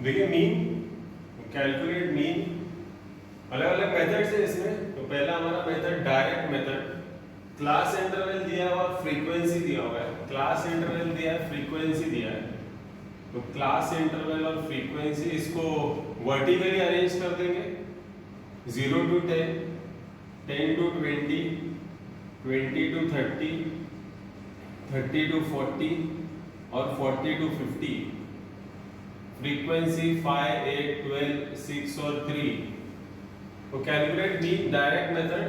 देखिए mean, calculate mean, अलग अलग मेथड्स है इसमें। तो पहला हमारा method direct method, class interval दिया हुआ और फ्रीक्वेंसी दिया हुआ है। क्लास इंटरवल दिया है, फ्रीक्वेंसी दिया है, तो क्लास इंटरवल और फ्रीक्वेंसी इसको वर्टिकली अरेंज कर देंगे, 0 to 10, 10 to 20, 20 to 30, 30 to 40 और 40 to 50। फ्रीक्वेंसी 5, 8, 12, 6 और 3। तो कैलकुलेट मीन डायरेक्ट मेथड,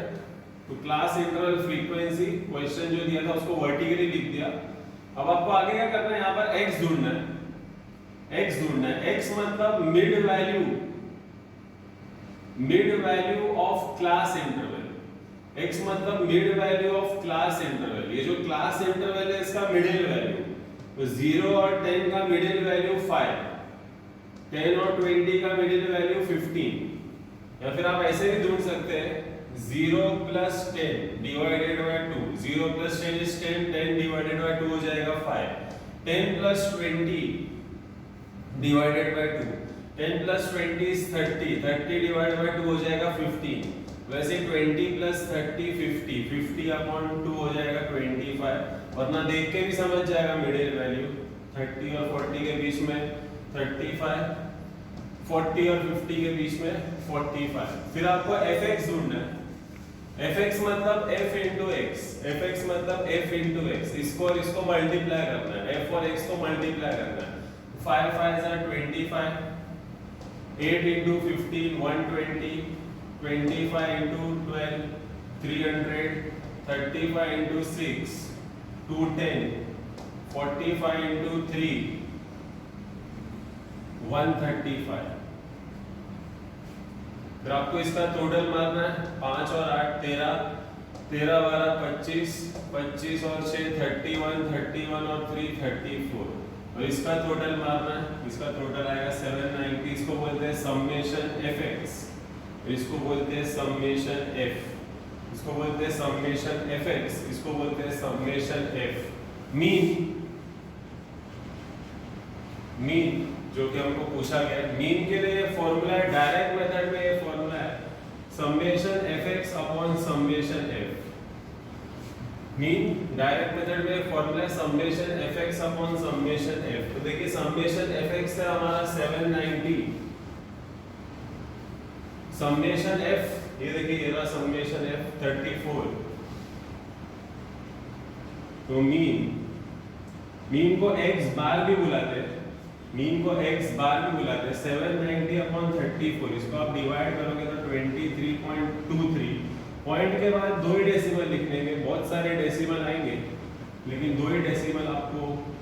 तो क्लास इंटरवल फ्रीक्वेंसी क्वेश्चन जो दिया था उसको वर्टिकली लिख दिया। अब आपको आगे क्या करना है, यहाँ पर x ढूंढना है, x ढूंढना है। x मतलब mid value of class interval, x मतलब mid value of class interval. ये जो क्लास इंटरवल है इसका मिडिल वैल्यू, तो 0 और 10 का मिडिल वैल्यू 5, 10 और 20 का मिडिल वैल्यू 15। या फिर आप ऐसे भी ढूंढ सकते हैं 0 plus 10 divided by 2, 0 plus 10 is 10, 10 divided by 2 हो जाएगा 5, 10 plus 20 divided by 2, 10 plus 20 is 30, 30 divided by 2 हो जाएगा 15। वैसे 20 plus 30 50, 50 upon 2 हो जाएगा 25, वरना देख के भी समझ जाएगा मिडिल वैल्यू 30 और 40 के बीच में 35, 40 और 50 के बीच में 45। फिर आपको fx ढूंढना है। fx मतलब f into x, fx मतलब f into x, इसको और इसको मल्टीप्लाई करना है, f और x को मल्टीप्लाई करना है। 5 5 are 25, 8 into 15 120, 25 into 12 300, 35 into 6 210, 45 into 3 135। फिर आपको इसका टोटल मारना है, 5 और 8 13, 13 12 25, 25 और 6 31, 31 और 3 34, और इसका टोटल मारना है, इसका टोटल आएगा 790। इसको बोलते हैं समेशन fx, इसको बोलते हैं समेशन f, इसको बोलते हैं समेशन fx, इसको बोलते हैं समेशन f। मीन जो कि हमको पूछा गया है, मीन के लिए फॉर्मूला है, डायरेक्ट मेथड में ये फॉर्मूला है summation fx upon summation f। Mean direct method में फॉर्मूला है summation fx upon summation f। तो देखिए समेशन fx है हमारा 790, समेशन f ये देखिए ये रहा समेशन f 34। तो मीन को x बार भी बुलाते हैं, मीन को x बार भी बुलाते हैं। 790 अपॉन 34, इसको आप डिवाइड करोगे तो 23.23। पॉइंट के बाद 2 ही डेसिमल लिखने के, बहुत सारे डेसिमल आएंगे लेकिन 2 ही डेसिमल आपको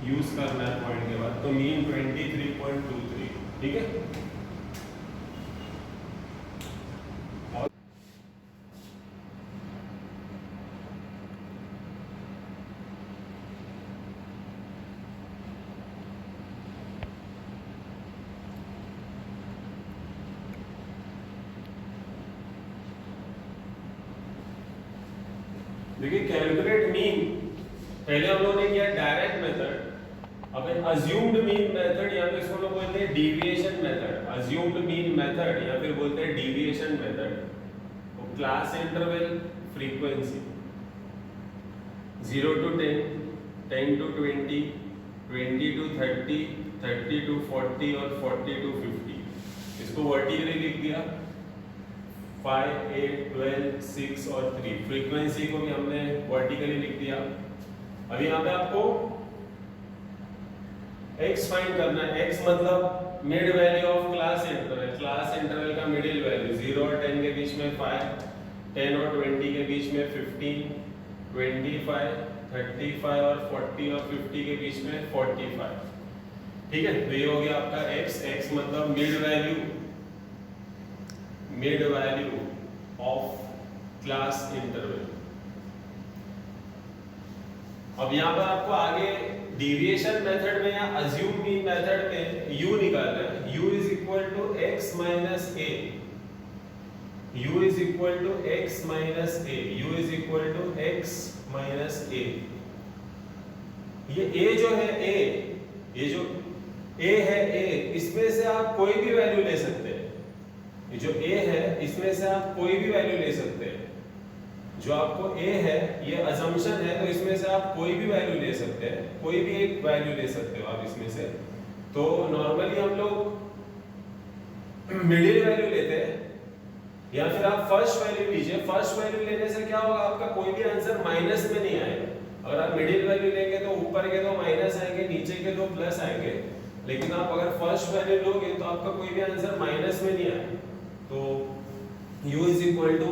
यूज करना है पॉइंट के बाद। तो मीन 23.23, ठीक है। देखिए कैलकुलेट मीन, पहले हम लोगों ने किया डायरेक्ट मेथड, अब अज्यूम्ड मीन मेथड या फिर इसको लोग बोलते हैं deviation method. Assumed mean method या फिर बोलते हैं डेविएशन मेथड। तो class interval frequency 0 to 10, 10 to 20, 20 to 30, 30 to 40 और 40 to 50। इसको वर्टिकली लिख दिया 5, 8, 12, 6 और 3। फ्रीक्वेंसी को भी हमने वर्टिकली लिख दिया। अभी यहाँ पे आपको x फाइंड करना है। x मतलब mid value of class interval, class interval का मिडिल वैल्यू 0 और 10 के बीच में 5, 10 और 20 के बीच में 15, 25, 35 और 40 और 50 के बीच में 45। ठीक है, तो ये हो गया आपका x मतलब mid value of class interval. अब यहाँ पर आपको आगे डेविएशन मेथड में या अज्यूम मीन मेथड में u निकालना है। u is equal to x minus a, u is equal to x minus a, u is equal to x minus a। ये a जो है a, ये जो a है a, इस इसमें से आप कोई भी वैल्यू ले सकते हैं। ये जो a है इसमें से आप कोई भी वैल्यू ले सकते हैं। जो आपको a है ये अजम्पशन है, तो इसमें से आप कोई भी वैल्यू ले सकते हैं, कोई भी एक वैल्यू ले सकते हो आप इसमें से। तो नॉर्मली हम लोग मिडिल वैल्यू लेते हैं, या फिर आप फर्स्ट वैल्यू लीजिए। फर्स्ट वैल्यू लेने से क्या होगा, आपका कोई भी आंसर माइनस में नहीं आएगा। अगर आप मिडिल वैल्यू लेंगे तो ऊपर के तो माइनस आएंगे, नीचे के तो प्लस आएंगे, लेकिन आप अगर फर्स्ट वैल्यू लोगे तो आपका कोई भी आंसर माइनस में नहीं आएगा। तो u is equal to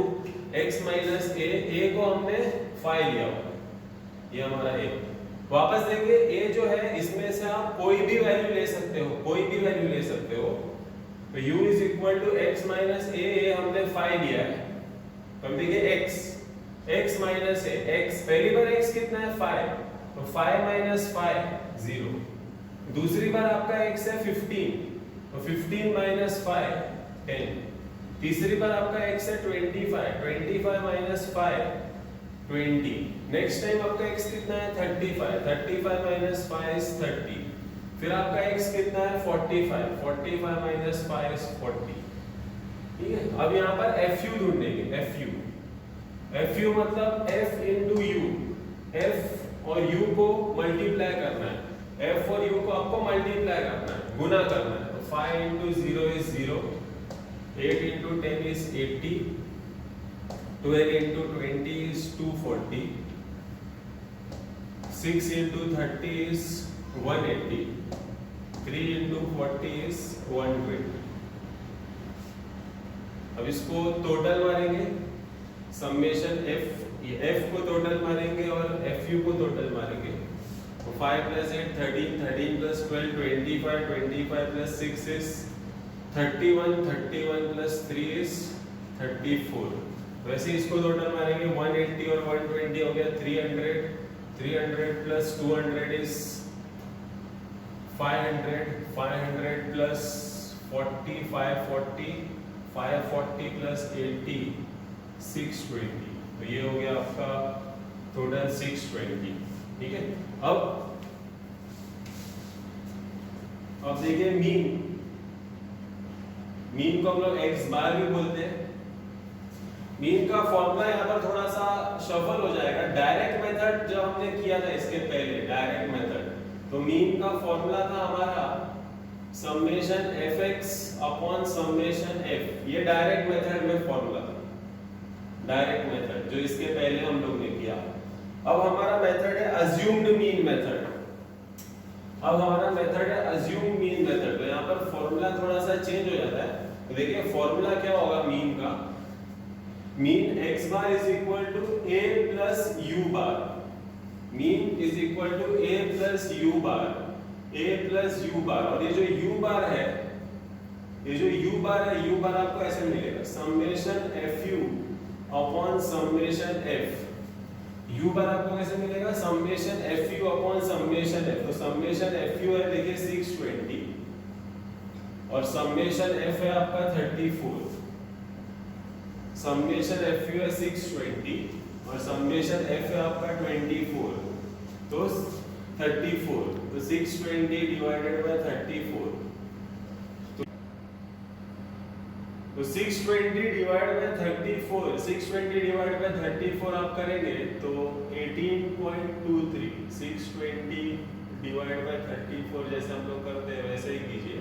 x minus a को हमने 5 लिया हुआ, ये हमारा a। वापस देखिए a जो है इसमें से आप कोई भी वैल्यू ले सकते हो, कोई भी वैल्यू ले सकते हो। तो u is equal to x minus a हमने 5 लिया है, तो हम देखिए x माइनस a, x पहली बार x कितना है 5, तो 5 माइनस 5 0। दूसरी बार आपका x है 15, तो 15 माइनस 5 10। तीसरी बार आपका x है 25 माइनस 5 20। नेक्स्ट टाइम आपका x कितना है 35 माइनस 5 इज 30। फिर आपका x कितना है 45 माइनस 5 इज 40। ठीक है, अब यहाँ पर fu ढूंढेंगे। fu मतलब f into u, f और u को मल्टीप्लाई करना है, f और u को आपको मल्टीप्लाई करना है, गुना करना है। तो 5 into 0 is 0, 8 into 10 is 80, 12 into 20 is 240, 6 into 30 is 180, 3 into 40 is 120। अब इसको टोटल मारेंगे, समेशन f को टोटल मारेंगे और fu को टोटल मारेंगे। तो 5 plus 8 13, 13 plus 12 25, 25 plus 6 is 31, 31 plus 3 is 34। वैसे इसको टोटल मारेंगे 180 और 120 हो गया 300, 300 plus 200 is 500, 500 plus 40 540, 540 plus 80 620। तो ये हो गया आपका टोटल 620। ठीक है, अब देखिए मीन को हम लोग x बार भी बोलते हैं। मीन का फॉर्मूला यहाँ पर थोड़ा सा शफल हो जाएगा। डायरेक्ट मेथड जो हमने किया था इसके पहले, डायरेक्ट मेथड, तो मीन का फॉर्मूला था हमारा summation fx upon summation f। ये डायरेक्ट मेथड में फॉर्मूला था, डायरेक्ट मेथड जो इसके पहले हम लोग ने किया। अब हमारा मेथड है अज्यूम्ड मीन मेथड। अब हमारा मेथड है अज्यूम्ड मीन मेथड। तो यहाँ पर फॉर्मूला थोड़ा सा चेंज हो जाता है। तो देखिए फॉर्मूला क्या होगा मीन का, mean x bar is equal to a plus u bar. Mean is equal to a plus u bar, a plus u bar. और ये जो u बार है, ये जो u बार है, u बार आपको ऐसे मिलेगा summation fu upon summation f। u बार आपको कैसे मिलेगा, summation fu upon summation f। तो समेशन fu है देखिए 620 और समेशन f है आपका 34। समेशन fu है 620 और समेशन f है आपका 24, तो 34। तो 620 डिवाइडेड बाय 34, तो 620 डिवाइड बाय 34, 620 डिवाइड बाय 34 आप करेंगे तो 18.23। 620 डिवाइड बाय 34 जैसे हम लोग करते हैं वैसे ही कीजिए।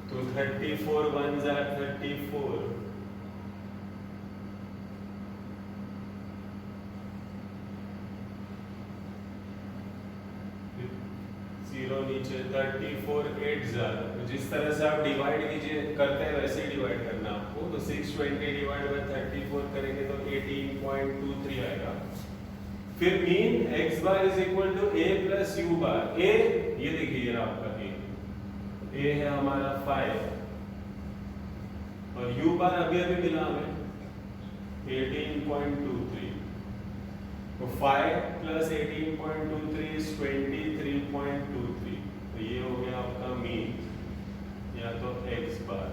तो 34 1 जा 34, जीरो नीचे 34 8 जा। तो जिस तरह से आप डिवाइड कीजिए करते हैं वैसे ही डिवाइड करना आपको। तो 620 डिवाइड बाय 34 करेंगे तो 18.23 आएगा। फिर mean x bar is equal to a plus u bar. a ये देखिए आपका a है हमारा 5 और u बार अभी अभी मिला हमें 18.23। तो 5 प्लस 18.23 इज 23.23। तो ये हो गया आपका मीन या तो x बार।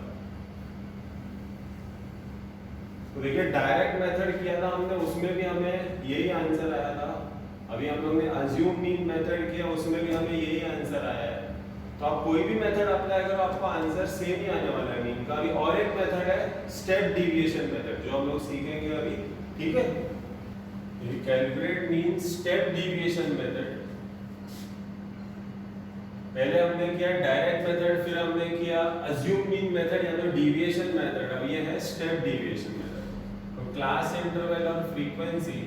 तो देखिए डायरेक्ट मेथड किया था हमने, उसमें भी हमें यही आंसर आया था। अभी हम लोग ने अज्यूम मीन मेथड किया, उसमें भी हमें यही आंसर आया है। तो आप कोई भी मेथड अप्लाई करो आपको आंसर सेम ही आने वाला है मीन का। अभी और एक मेथड है स्टेप डिविएशन मेथड जो हम लोग सीखेंगे अभी, ठीक है। Calculate mean step deviation method. पहले हमने किया डायरेक्ट मेथड, फिर हमने किया अज्यूम मीन मेथड या तो डिविएशन मेथड। अब ये है स्टेप डिविएशन मेथड। तो क्लास इंटरवल और फ्रीक्वेंसी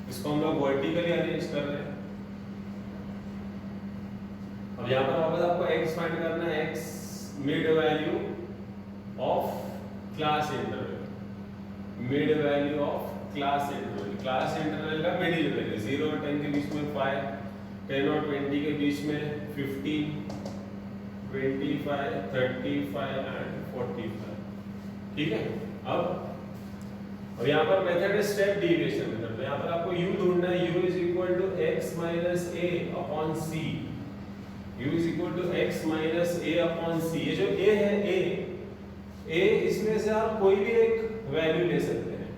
इसको हम लोग वर्टिकली अरेंज कर रहे हैं। अब यहाँ पर वापस आपको x फाइंड करना है, x mid value of class interval, mid value of class interval. Class interval का मिडिल वैल्यू 0 और 10 के बीच में 5, 10 और 20 के बीच में 15, 25, 35 एंड 45, ठीक है। अब और यहाँ पर मेथड है स्टेप डिविएशन मेथड। तो यहाँ पर आपको u ढूंढना है, u is equal to x minus a upon c, u is equal to x minus a upon c। ये जो a है a इसमें से आप कोई भी एक वैल्यू ले सकते हैं।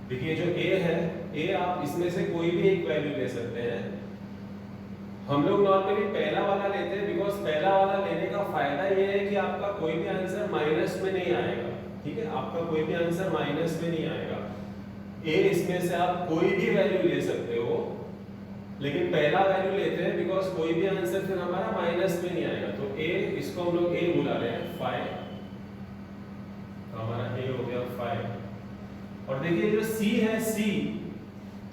देखिए जो a है a आप इसमें से कोई भी एक वैल्यू ले सकते हैं। हम लोग नॉर्मली पहला वाला लेते हैं बिकॉज पहला वाला लेने का फायदा ये है कि आपका कोई भी आंसर माइनस में नहीं आएगा, ठीक है। आपका कोई भी आंसर माइनस में नहीं आएगा। a इसमें से आप कोई भी वैल्यू ले सकते हो, लेकिन पहला वैल्यू लेते हैं बिकॉज कोई भी आंसर फिर हमारा माइनस में नहीं आएगा। तो a इसको हम लोग a बुला रहे हैं 5, तो हमारा a हो गया 5। और देखिए जो c है c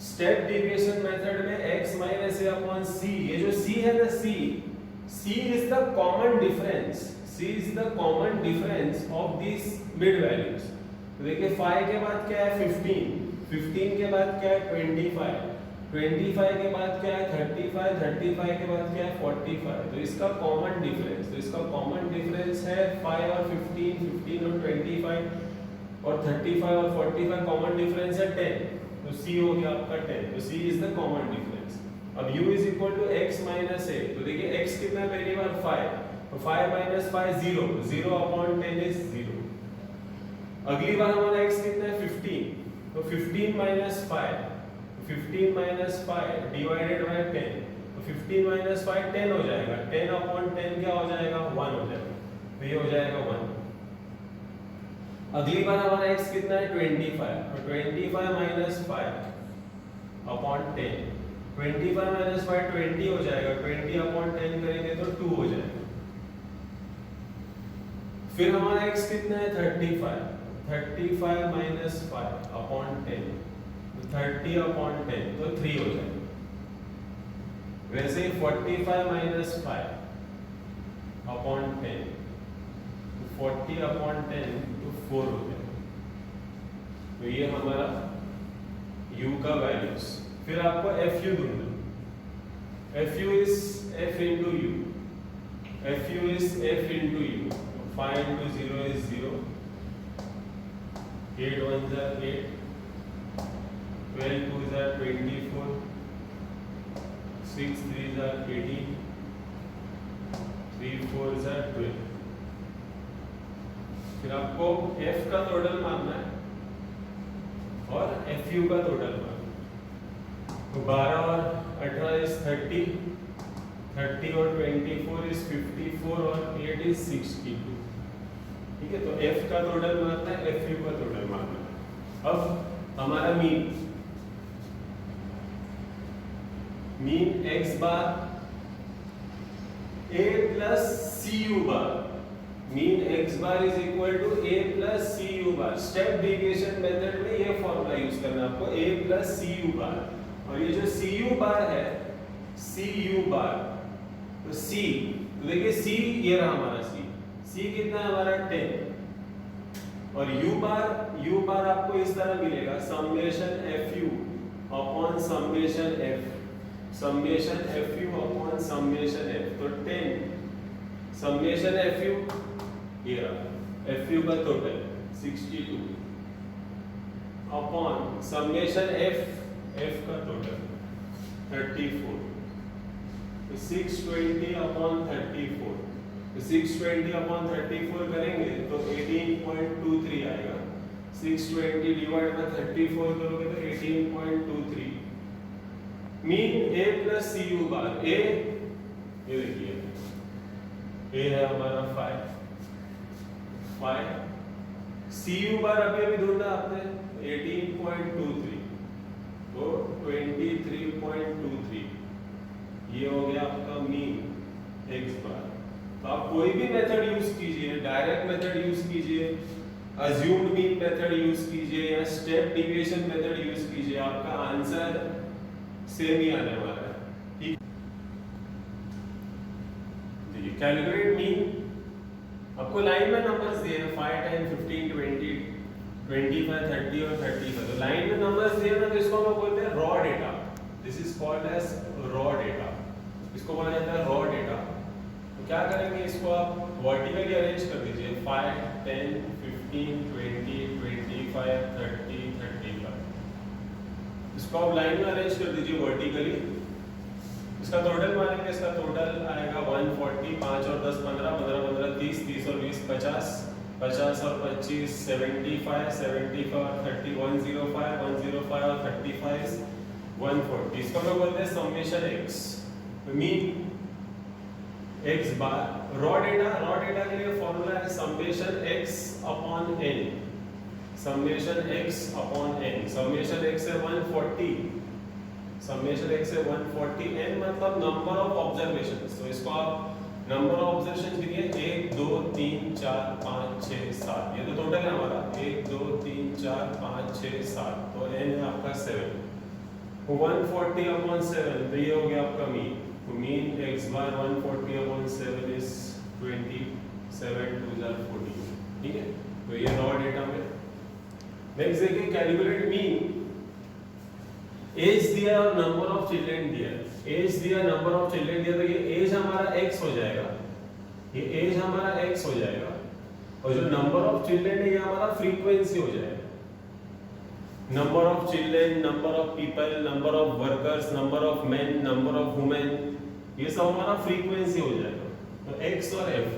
स्टेप डिविएशन मेथड में x minus a upon c, ये जो c है ना c is the common difference, c is the common difference of this mid values. तो देखिए 5 के बाद क्या है 15, 15 के बाद क्या है 25, 25 के बाद क्या है 35, 35 के बाद क्या है 45। तो इसका कॉमन डिफरेंस, तो इसका कॉमन डिफरेंस है 5 और 15, 15 और 25 और 35 और 45, कॉमन डिफरेंस है 10। तो c हो गया आपका 10, तो c is the common difference. अब u is equal to x minus a। तो देखिए x कितना है पहली बार 5, तो 5 माइनस 5 0, 0 अपॉन 10 इज 0। अगली बार हमारा x कितना है 15, तो 15 माइनस 5, 15 माइनस 5 डिवाइडेड बाय 10, तो 15 माइनस 5 10 हो जाएगा, 10 अपॉन 10 क्या हो जाएगा 1 हो जाएगा, तो ये हो जाएगा 1। अगली बार हमारा x कितना है 25, तो 25 माइनस 5 अपॉन 10, 25 माइनस 5 20 हो जाएगा, 20 अपॉन 10 करेंगे तो 2 हो जाएगा। फिर हमारा x कितना है 35, 35 माइनस 5 अपॉन 10, 30 अपॉन 10 तो 3 हो जाएगा। वैसे ही 45 माइनस 5 अपॉन 10, 40 अपॉन 10 तो 4 हो जाएगा। तो ये हमारा u का वैल्यूज। फिर आपको fu ढूंढना, fu is f into u, fu is f into u, 5 into 0 is 0, 8 1s are 8, 12 2s are 24, 6 3s are 18, 3 4s are 12। फिर आपको f का टोटल मानना है और fu का टोटल मानना है। तो 12 और 18 इज 30, 30 और 24 इज 54 और 8 इज 62, ठीक है। तो f का टोटल मानना है, fu का टोटल मानना है। अब हमारा mean x bar a plus cu bar, mean x bar is equal to a plus cu bar. Step deviation method में ये फॉर्मूला यूज करना है आपको, a प्लस cu बार। और ये जो cu बार है, cu बार, तो c, तो देखिए c ये रहा हमारा c कितना है हमारा 10। और u बार आपको इस तरह मिलेगा summation fu upon summation f, summation fu upon summation f। तो 10 समेशन fu ये रहा fu का टोटल 62 अपॉन समेशन f का टोटल 34, तो 620 अपॉन 34, तो 620 अपॉन 34 करेंगे तो 18.23 आएगा। 620 डिवाइड बाय 34 करोगे तो 18.23। Mean a plus C U bar, a ये देखिए a है हमारा 5, सी यू बार अभी ढूंढा आपने 18.23, तो 23.23 ये हो गया आपका मीन x बार। तो आप कोई भी मेथड यूज कीजिए, डायरेक्ट मेथड यूज कीजिए, अज्यूम्ड मीन मेथड यूज कीजिए या स्टेप डिविएशन मेथड यूज कीजिए, आपका आंसर सेम ही आने वाला है। ठीक, देखिए कैलकुलेट मीन, आपको लाइन में नंबर्स दिए हैं 5, 10, 15, 20, 25, 30 और 35। तो लाइन में नंबर्स दिए ना, तो इसको हम बोलते हैं raw data. This is called as raw data, इसको बोला जाता है रॉ डेटा। तो क्या करेंगे, इसको आप वर्टिकली अरेंज कर दीजिए 5, 10, 15, 20, 25, 30, 35। इसको आप लाइन में अरेंज कर दीजिए वर्टिकली। इसका टोटल मानेंगे, इसका टोटल आएगा 140, 5 और 10 15, 15 15 30, 30 और 20 50, 50 और 25 75, 75 और 30 105, 105 और 35 140। इसको हम बोलते हैं समेशन x। मीन x बार रॉ डेटा के लिए फॉर्मूला है summation x upon n, summation x upon n। Summation x है 140, समेशन x है 140, n मतलब नंबर ऑफ ऑब्जर्वेशंस। तो इसको आप नंबर ऑफ ऑब्जर्वेशंस गिनिए 1 2 3 4 5 6 7, ये तो टोटल है हमारा 1 2 3 4 5 6 7, तो n है आपका 7। 140 अपॉन 7, तो ये हो गया आपका मीन। तो mean x bar 140 upon 7 is 27 2 14। ठीक है, तो ये रॉ डेटा में। नेक्स्ट देखिए कैलकुलेट मीन। एज दिया और नंबर ऑफ चिल्ड्रन दिया, एज दिया नंबर ऑफ चिल्ड्रन दिया, तो ये एज हमारा x हो जाएगा, ये एज हमारा x हो जाएगा, और जो नंबर ऑफ चिल्ड्रन है ये हमारा फ्रीक्वेंसी हो जाएगा। Number of children, number of people, number of workers, number of main, number of women, ये सब हमारा फ्रीक्वेंसी हो जाएगा। तो x और f,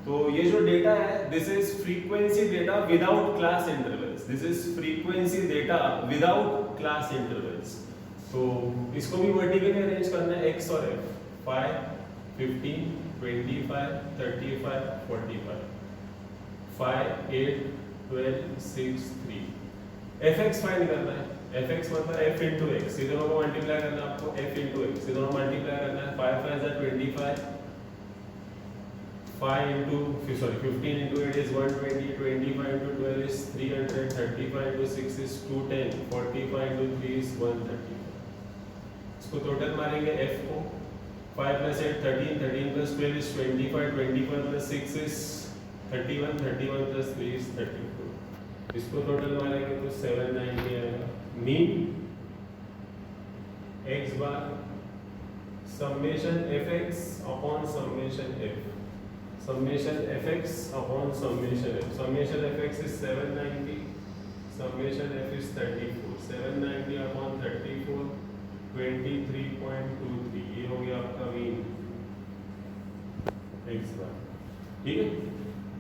तो ये जो डेटा है this is frequency data without class intervals, this is frequency data without class intervals. तो इसको भी वर्टिकली अरेंज करना है x और f, 5, 15, 25, 35, 45, 5, 8, 12, 6, 3। fx फाइंड करना है, fx मतलब f into x, ये दोनों को मल्टीप्लाई करना है आपको, f into x, ये दोनों मल्टीप्लाई करना है। 5 5 is 25, 5 into 15 into 8 is 120, 25 into 12 is 300, 35 into 6 is 210, 45 into 3 is 130। इसको टोटल मारेंगे f को, 5 plus 8 13, 13 plus 12 is 25, 25 plus 6 is 31, 31 plus 3 is 32। इसको टोटल मारेंगे तो 790 आएगा। Mean x bar summation fx upon summation f, summation fx upon summation f, summation fx is 790, summation f is 34, 790 upon 34 23.23, ये हो गया आपका मीन x बार। ठीक है।